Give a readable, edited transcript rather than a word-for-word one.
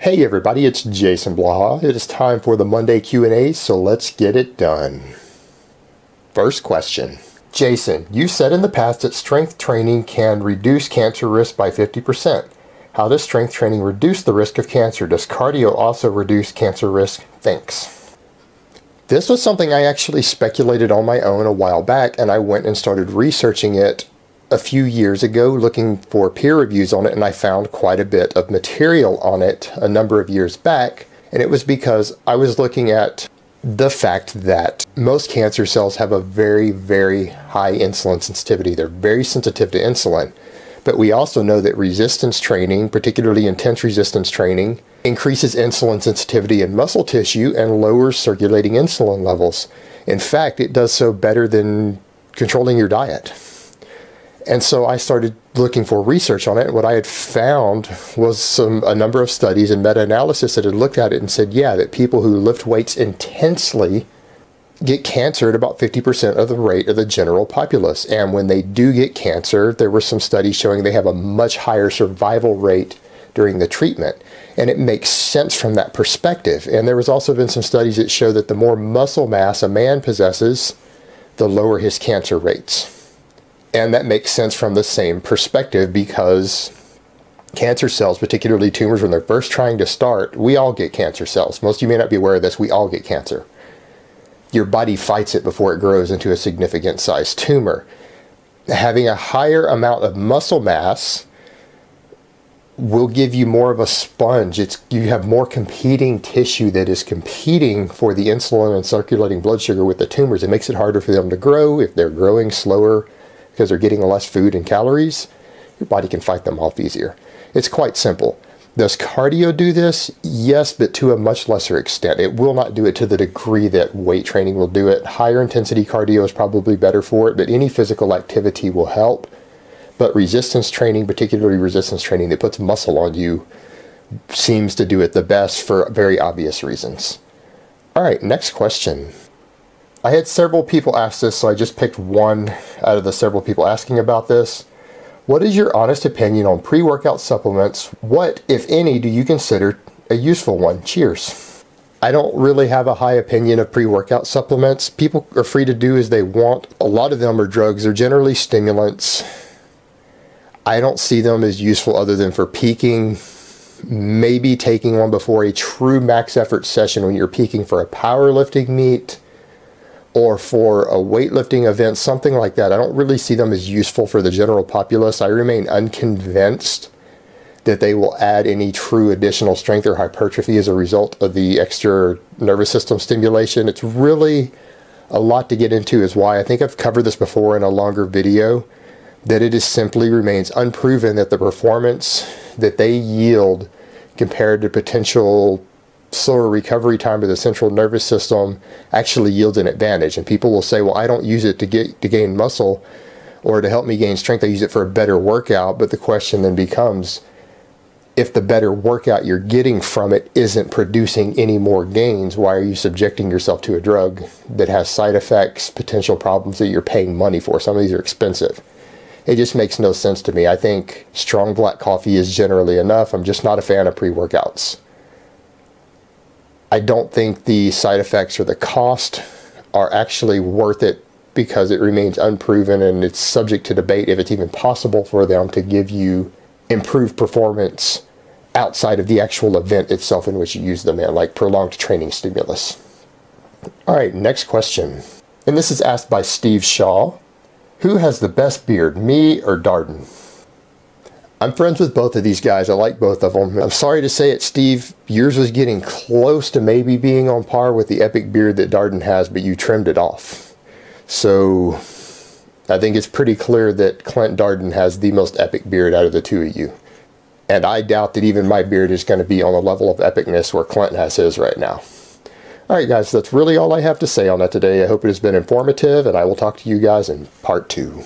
Hey everybody, it's Jason Blaha. It is time for the Monday Q&A, so let's get it done. First question. Jason, you said in the past that strength training can reduce cancer risk by 50%. How does strength training reduce the risk of cancer? Does cardio also reduce cancer risk? Thanks. This was something I actually speculated on my own a while back, and I went and started researching it a few years ago, looking for peer reviews on it, and I found quite a bit of material on it a number of years back. And it was because I was looking at the fact that most cancer cells have a very, very high insulin sensitivity. They're very sensitive to insulin. But we also know that resistance training, particularly intense resistance training, increases insulin sensitivity in muscle tissue and lowers circulating insulin levels. In fact, it does so better than controlling your diet. And so I started looking for research on it, and what I had found was a number of studies and meta-analysis that had looked at it and said, yeah, that people who lift weights intensely get cancer at about 50% of the rate of the general populace. And when they do get cancer, there were some studies showing they have a much higher survival rate during the treatment. And it makes sense from that perspective. And there has also been some studies that show that the more muscle mass a man possesses, the lower his cancer rates. And that makes sense from the same perspective, because cancer cells, particularly tumors, when they're first trying to start, we all get cancer cells. Most of you may not be aware of this, we all get cancer. Your body fights it before it grows into a significant sized tumor. Having a higher amount of muscle mass will give you more of a sponge. You have more competing tissue that is competing for the insulin and circulating blood sugar with the tumors. It makes it harder for them to grow. If they're growing slower because they're getting less food and calories, your body can fight them off easier. It's quite simple. Does cardio do this? Yes, but to a much lesser extent. It will not do it to the degree that weight training will do it. Higher intensity cardio is probably better for it, but any physical activity will help. But resistance training, particularly resistance training that puts muscle on you, seems to do it the best for very obvious reasons. All right, next question. I had several people ask this, so I just picked one out of the several people asking about this. What is your honest opinion on pre-workout supplements? What, if any, do you consider a useful one? Cheers. I don't really have a high opinion of pre-workout supplements. People are free to do as they want. A lot of them are drugs. They're generally stimulants. I don't see them as useful other than for peaking, maybe taking one before a true max effort session when you're peaking for a powerlifting meet or for a weightlifting event, something like that. I don't really see them as useful for the general populace. I remain unconvinced that they will add any true additional strength or hypertrophy as a result of the extra nervous system stimulation. It's really a lot to get into, is why I think I've covered this before in a longer video, that it is simply remains unproven that the performance that they yield compared to potential slower recovery time of the central nervous system actually yields an advantage. And people will say, well, I don't use it to gain muscle or to help me gain strength. I use it for a better workout. But the question then becomes, if the better workout you're getting from it isn't producing any more gains, why are you subjecting yourself to a drug that has side effects, potential problems that you're paying money for? Some of these are expensive. It just makes no sense to me. I think strong black coffee is generally enough. I'm just not a fan of pre-workouts. I don't think the side effects or the cost are actually worth it, because it remains unproven and it's subject to debate if it's even possible for them to give you improved performance outside of the actual event itself in which you use them in, like prolonged training stimulus. All right, next question. And this is asked by Steve Shaw. Who has the best beard, me or Darden? I'm friends with both of these guys. I like both of them. I'm sorry to say it, Steve. Yours was getting close to maybe being on par with the epic beard that Darden has, but you trimmed it off. So I think it's pretty clear that Clint Darden has the most epic beard out of the two of you. And I doubt that even my beard is going to be on the level of epicness where Clint has his right now. All right, guys, that's really all I have to say on that today. I hope it has been informative, and I will talk to you guys in part 2.